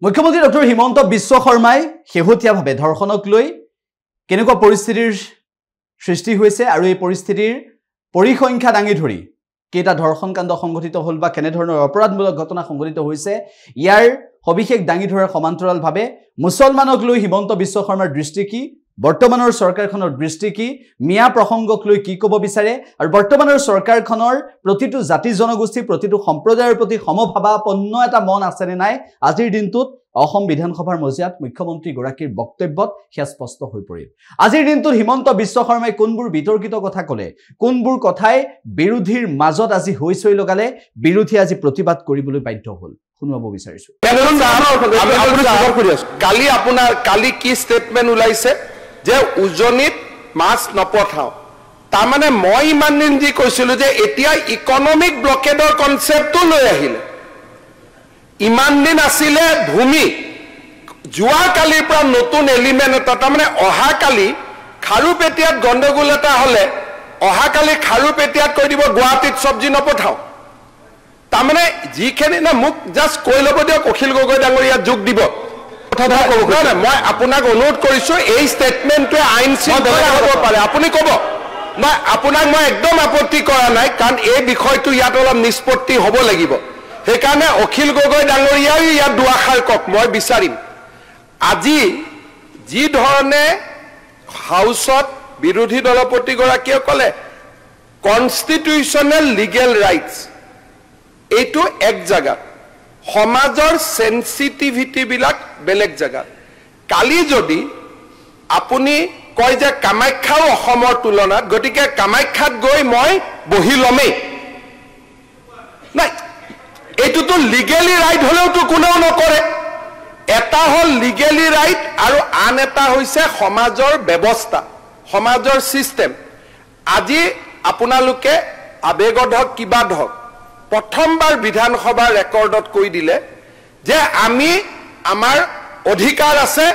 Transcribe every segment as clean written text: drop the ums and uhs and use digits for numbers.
মুখ্যমন্ত্ৰী ডক্টৰ হিমন্ত বিশ্ব শৰ্মাই শেহতীয়াভাৱে ধৰ্ষণক লৈ কেনেকুৱা পৰিস্থিতিৰ সৃষ্টি হৈছে আৰু এই পৰিস্থিতিৰ পৰিসংখ্যা দাঙি ধৰি কেইটা ধৰ্ষণ কাণ্ড সংঘটিত হ'ল বা কেনে ধৰণৰ অপৰাধমূলক ঘটনা সংঘটিত হৈছে ইয়াৰ সবিশেষ দাঙি ধৰাৰ সমান্তৰালভাৱে মুছলমানক লৈ হিমন্ত বিশ্ব শৰ্মাৰ দৃষ্টি কি বৰ্তমানৰ চৰকাৰখনৰ দৃষ্টি কি মিয়া প্ৰসংগক লৈ কি ক'ব বিচাৰে আৰু বৰ্তমানৰ চৰকাৰখনৰ প্ৰতিটো জাতি জনগোষ্ঠী প্ৰতিটো সম্প্ৰদায়ৰ প্ৰতি সমভাৱাপন্ন এটা মন আছে নে নাই আজিৰ দিনটোত অসম বিধানসভাৰ মজিয়াত মুখ্যমন্ত্ৰী গৰাকীৰ বক্তব্যত হেয়া স্পষ্ট হৈ পৰিল আজিৰ দিনটোত হিমন্ত বিশ্ব শৰ্মাই কোনবোৰ বিতৰ্কিত কথা ক'লে কোনবোৰ কথাই বিৰোধীৰ মাজত আজি হৈছৈ লগালে বিৰোধী আজি প্ৰতিবাদ কৰিবলৈ বাধ্য হ'ল শুনাব বিচাৰিছো কালি কি ষ্টেটমেন্ট ওলাইছে যে উজনিত মাছ নপঠাও তাৰ মানে মই ইমান দিন যি কৈছিলো যে এতিয়া ইকনমিক ব্লকেডৰ কনসেপ্টটো লৈ আহিলে ইমান দিন আছিলে ভূমি জুৱা কালিৰ পৰা নতুন এলিমেন্ট এটা তাৰ মানে অহা কালি খাৰুপেটিয়াত গণ্ডগোল এটা হলে অহা কালি খাৰুপেটিয়াত কৈ দিব গুৱাহাটীত সবজি নপঠাও তাৰ মানে যিখিনি না মোক জাস্ট কৈ ল'ব দিয়ক অখিল গগৈ ডাঙৰীয়া যোগ দিব মই আপোনাক অনুৰোধ কৰিছো এই ষ্টেটমেন্টটোৱে আইন শৃংখলা হ'ব পাৰে আপুনি ক'ব মই আপোনাক মই একদম আপত্তি কৰা নাই কাৰণ এই বিষয়টো ইয়াত অলপ নিষ্পত্তি হ'ব লাগিব সেইকাৰণে অখিল গগৈ ডাঙৰীয়াই ইয়াত দুআষাৰ কওক মই বিচাৰিম আজি যি ধৰণে হাউচত বিৰোধী দলপতিগৰাকীয়ে ক'লে কনষ্টিটিউচনেল লিগেল ৰাইটছ এইটো এক জায়গাত সমাজৰ সেনসিটিভিটি বিলাক বেলেগ জায়গা কালি যদি আপুনি কয় যে কামাখ্যাও অসমৰ তুলনাত গতিকে কামাখ্যাত গৈ মই বহি লমেই নাই এইটোতো লিগেলি ৰাইট হলেওতো কোনেও নকৰে এটা হল লিগেলি ৰাইট আৰু আন এটা হৈছে সমাজৰ ব্যৱস্থা সমাজৰ সিস্টেম আজি আপোনালোকে আবেগত হওক কিবা হওক প্ৰথমবাৰ বিধানসভাৰ ৰেকৰ্ডত কৈ দিলে যে আমি আমাৰ অধিকাৰ আছে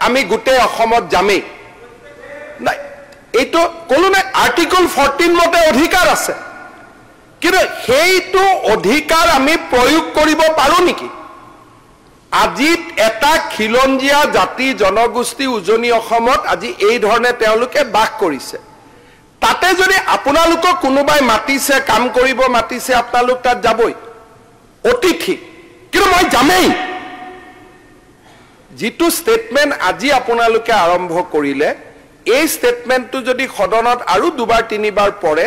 আমি গোটেই অসমত যামেই নাই এইটো কলো নাই আৰ্টিকল 14 মতে অধিকাৰ আছে কিন্তু সেইটো অধিকাৰ আমি প্ৰয়োগ কৰিব পাৰো নেকি আজি এটা খিলঞ্জীয়া জাতি জনগোষ্ঠী উজনি অসমত আজি এই ধৰণে তেওঁলোকে বাস কৰিছে তাতে যদি আপোনালোকক কোনোবাই মাতিছে কাম কৰিব মাতিছে আপোনালোক তাত যাবই অতিথি কিন্তু মই যামেই যিটো ষ্টেটমেন্ট আজি আপোনালোকে আৰম্ভ কৰিলে এই ষ্টেটমেন্টটো যদি সদনত আৰু দুবাৰ তিনিবাৰ পৰে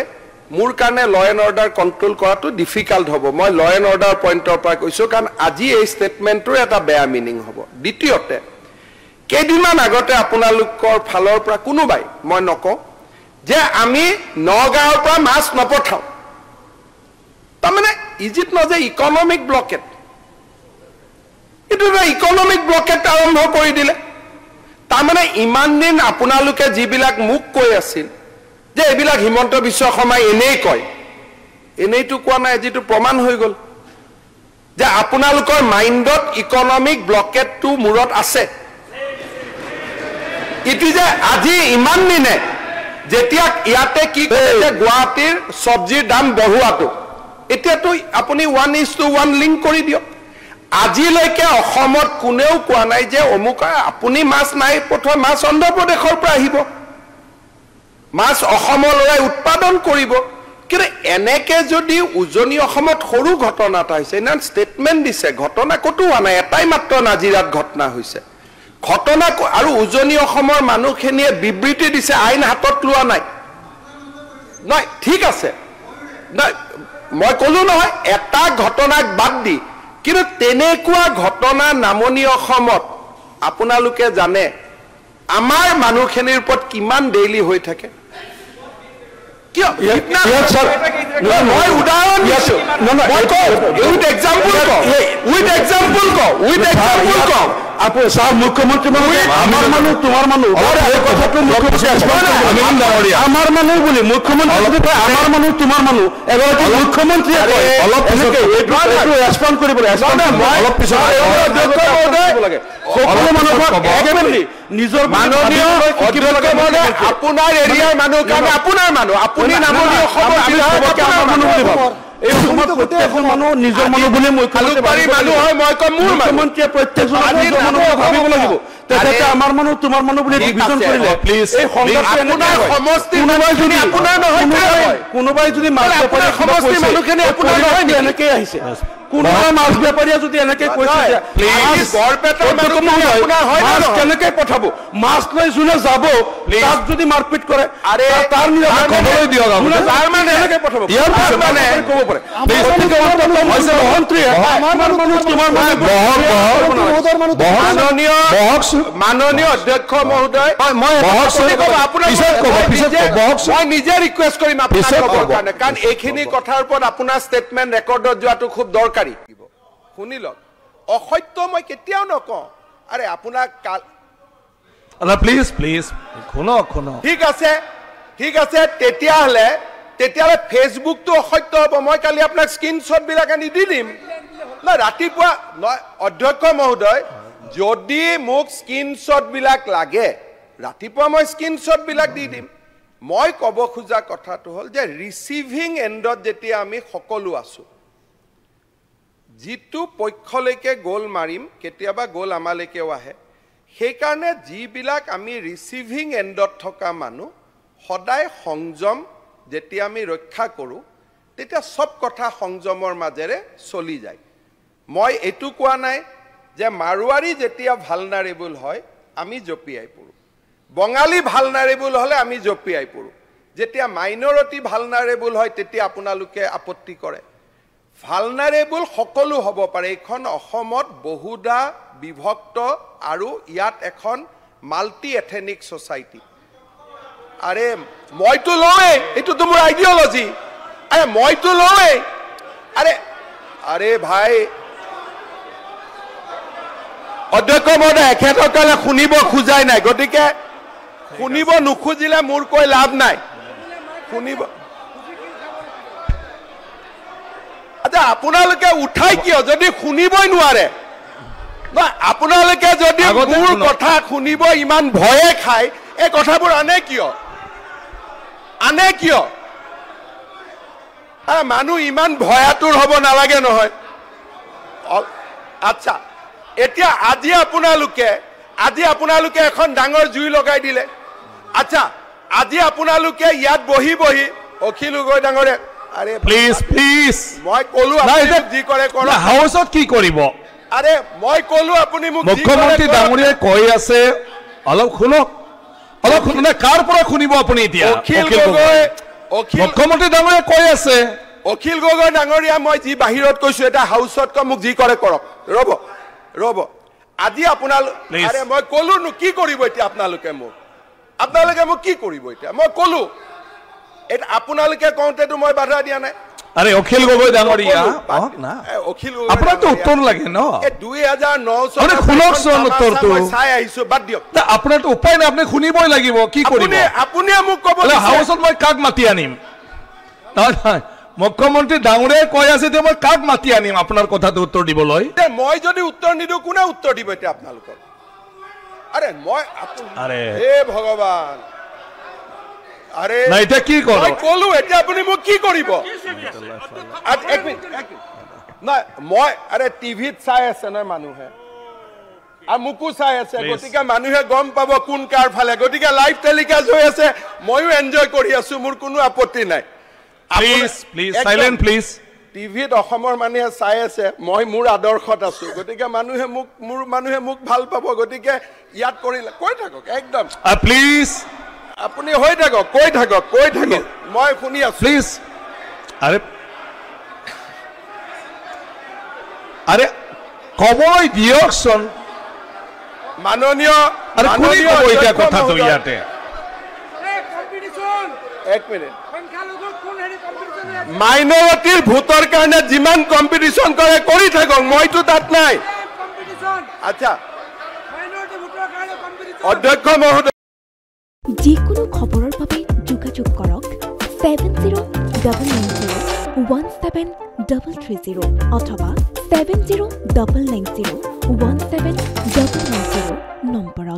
মোৰ কাৰণে ল এণ্ড অৰ্ডাৰ কন্ট্ৰোল কৰাটো ডিফিকাল্ট হ'ব মই ল এণ্ড অৰ্ডাৰ পইণ্টৰ পৰা কৈছো কাৰণ আজি এই ষ্টেটমেন্টৰ এটা বেয়া মিনিং হ'ব দ্বিতীয়তে কেইদিনমান আগতে আপোনালোকৰ ফালৰ পৰা কোনোবাই মই নকওঁ যে আমি নগাঁৱৰ পৰা মাছ নপঠাও তাৰমানে ইজিট নজে ইকনমিক ব্লকেট এইটো ইকনমিক ব্লকেট আৰম্ভ কৰি দিলে তাৰমানে ইমান দিন আপোনালোকে যিবিলাক মোক কৈ আছিল যে এইবিলাক হিমন্ত বিশ্ব শৰ্মাই এনেই কয় এনেইটো কোৱা নাই যিটো প্ৰমাণ হৈ গ'ল যে আপোনালোকৰ মাইণ্ডত ইকনমিক ব্লকেটটো মূৰত আছে ইটি যে আজি ইমান দিনে যেতিয়া ইয়াতে কি কৰে গুৱাহাটীৰ সবজিৰ দাম বঢ়োৱাটো এতিয়াতো আপুনি 1:1 লিংক কৰি দিয়ক আজিলৈকে অসমত কোনেও কোৱা নাই যে অমুক আপুনি মাছ নাই পঠোৱা মাছ অন্ধ্ৰ প্ৰদেশৰ পৰা আহিব মাছ অসমলৈ উৎপাদন কৰিব কিন্তু এনেকে যদি উজনি অসমত সৰু ঘটনা এটা হৈছে না ষ্টেটমেন্ট দিছে ঘটনা কতো হোৱা নাই এটাই মাত্ৰ নাজিৰাত ঘটনা হৈছে ঘটনা আৰু উজনি অসমৰ মানুহখিনিয়ে বিবৃতি দিছে আইন হাতত লোৱা নাই নাই ঠিক আছে নাই মই ক'লো নহয় এটা ঘটনাক বাদ দি কিন্তু তেনেকুৱা ঘটনা নামনি অসমত আপোনালোকে জানে আমাৰ মানুহখিনিৰ ওপৰত কিমান ডেইলি হৈ থাকে কিয় মই উদাহৰণ দিছো উইথ এক্সাম্পল আপু সাহেব মুখ্যমন্ত্ৰী আমাৰ মানুষ তোমাৰ মানুষ আমাৰ মানুষ বলি মুখ্যমন্ত্ৰী আমাৰ মানুষ তোমাৰ মানুষ এগৰাকী মুখ্যমন্ত্ৰী অলপ ৰেসপন্ড কৰিব অলপ পিছত সকলো মানুহক নিজৰ মাননীয় আপোনাৰ এৰিয়াৰ মানুহ কাৰণে আপোনাৰ মানুহ আপুনি নামনি অসমৰ বিধায়ক আপোনাৰ মানুহ বুলি ভাবক এই সময়ত প্ৰত্যেকজন মানুহ নিজৰ মানুহ বুলি মুখ্যমন্ত্ৰী মানুহ হয় মই কম মোৰ মুখ্যমন্ত্ৰীয়ে প্ৰত্যেকজন মানুহ ভাবিব লাগিব তেখেতে আমাৰ মানুহ তোমাৰ মানুহ বুলি ডিভিজন কৰিলে এই আপোনাৰ সমষ্টি মানুহখিনি আপোনাৰ নহয় কোনোবাই যদি মাছ বেপাৰী সমষ্টি মানুহখিনি আপোনাৰ নহয় এনেকে আহিছে কোনোবা মাছ বেপাৰীয়ে যদি এনেকে কৈছে বৰপেটাৰ মানুহখিনি আপোনাৰ হয় মাছ কেনেকে পঠাব মাছ লৈ যোনে যাব তাক যদি মাৰপিট কৰে আৰে তাৰ খবৰলৈ দিয়ক তাৰ মানে এনেকে পঠাব ইয়াৰ পিছত মানে ক'ব পাৰে মন্ত্ৰী আমাৰ মানুহ তোমাৰ মাননীয় অধ্যক্ষ মহোদয় মই নিজে ৰিকুৱেষ্ট কৰিম আপোনাৰ কাৰণে কাৰণ এইখিনি কথাৰ ওপৰত আপোনাৰ ষ্টেটমেণ্ট ৰেকৰ্ডত যোৱাটো খুব দৰকাৰী শুনি লওক অসত্য মই কেতিয়াও নকওঁ আৰে আপোনাক প্লিজ প্লিজ শুনক ঠিক আছে তেতিয়াহ'লে ফেচবুকটো অসত্য হ'ব মই কালি আপোনাক স্ক্ৰীনশ্বট বিলাক আনি দি দিম না ৰাতিপুৱা অধ্যক্ষ মহোদয় যদি মোক স্ক্ৰীনশ্বট বিলাক লাগে ৰাতিপুৱা মই স্ক্ৰীনশ্বট বিলাক দি দিম মই ক'ব খোজা কথাটো হ'ল যে ৰিচিভিং এণ্ডত যেতিয়া আমি সকলো আছোঁ যিটো পক্ষলৈকে গ'ল মাৰিম কেতিয়াবা গ'ল আমালৈকেও আহে সেইকাৰণে যিবিলাক আমি ৰিচিভিং এণ্ডত থকা মানুহ সদায় সংযম যেতিয়া আমি ৰক্ষা কৰোঁ তেতিয়া সব কথা সংযমৰ মাজেৰে চলি যায় মই এইটো কোৱা নাই যে মাৰোৱাৰী যেতিয়া ভালনাৰেবল হয় আমি জপিয়াই পৰোঁ বঙালী ভালনাৰেবল হ'লে আমি জপিয়াই পৰোঁ যেতিয়া মাইনৰিটি ভালনাৰেবল হয় তেতিয়া আপোনালোকে আপত্তি কৰে ভালনাৰেবল সকলো হ'ব পাৰে এইখন অসমত বহুদা বিভক্ত আৰু ইয়াত এখন মাল্টি এথেনিক সোসাইটি আৰে মইতো লওঁৱেই এইটোতো মোৰ আইডিঅলজি আৰে মইতো লওঁৱেই আৰে ভাই অধ্যক্ষ মহোদয় এখেতসকলে শুনিব খোজাই নাই গতিকে শুনিব নুখুজিলে মোৰ কৈ লাভ নাই শুনিব আচ্ছা আপোনালোকে উঠাই কিয় যদি শুনিবই নোৱাৰে আপোনালোকে যদি মোৰ কথা শুনিব ইমান ভয়ে খায় এই কথাবোৰ আনে কিয় মানুহ ইমান ভয়াতুৰ হ'ব নালাগে নহয় আচ্ছা এতিয়া আজি আপোনালোকে এখন ডাঙৰ জুই লগাই দিলে আচ্ছা আজি আপোনালোকে ইয়াত বহি অখিল গগৈ ডাঙৰে আৰে প্লিজ মই ক'লো আপুনি যি কৰে কৰক হাউচত কি কৰিব আৰে মই ক'লো আপুনি মোক মুখ্যমন্ত্ৰী ডাঙৰীয়াই কৈ আছে অলপ শুনক কাৰ পৰা শুনিব আপুনি এতিয়া মুখ্যমন্ত্ৰী ডাঙৰীয়াই কৈ আছে অখিল গগৈ ডাঙৰীয়া মই যি বাহিৰত কৈছো এটা হাউচত কৈ মোক যি কৰে কৰক ৰ'ব আজি আপোনালোকে মই ক'লো কি কৰিব এতিয়া আপোনালোকে মোক কি কৰিব এতিয়া মই ক'লো এটা আপোনালোকে কওঁতেতো মই বাধা দিয়া নাই আরে অখিল গগৈ ডাঙৰীয়া অখিল গগৈ আপোনাৰতো উত্তৰ লাগে ন 2009 মানে শুনকচোন উত্তৰটো চাই আহিছো বাদ দিয়ক আপোনাৰতো উপায় নাই আপুনি শুনিবই লাগিব কি কৰিব আপুনি মোক ক'ব হাউচত মই কাক মাতি আনিম নহয় মুখ্যমন্ত্ৰী ডাঙৰীয়াই কৈ আছে যে মই কাক মাতি আনিম আপোনাৰ কথাটো উত্তৰ দিবলৈ মই যদি উত্তৰ নিদিওঁ কোনে উত্তৰ দিব এতিয়া আপোনালোকক আৰে মই আৰে হে ভগৱান আৰে না এটা কি কৰিব মই ক'লো এতিয়া আপুনি মোক কি কৰিব এক মিনিট না মই আৰে টিভিত চাই আছে না মানুহে আৰু মুকু চাই আছে গতিকে মানুহে গম পাব কোন কাৰ ফালে গতিকে লাইভ টেলিকাষ্ট হৈ আছে ময়ো এনজয় কৰি আছো মোৰ কোনো আপত্তি নাই প্লিজ সাইলেন্ট প্লিজ টিভিত অসমৰ মানুহে চাই আছে মই মোৰ আদৰ্শত আছো গতিকে মানুহে মোক ভাল পাব গতিকে ইয়াত কৰিলে কৈ থাকক একদম প্লিজ আপুনি হৈ থাকক কৈ থাকক মই শুনি আছো প্লিজ আরে কবই দিয়কচোন মাননীয় কথাটো ইয়াতে এক মিনিট মাইনৰিটিৰ ভোটৰ কাৰণে যিমান কম্পিটিশ্যন কৰে কৰি থাকক মইতো তাত নাই আচ্ছা অধ্যক্ষ মহোদয় যিকোনো খবৰৰ বাবে যোগাযোগ কৰক 7099017330 অথবা 7099017990 নম্বৰত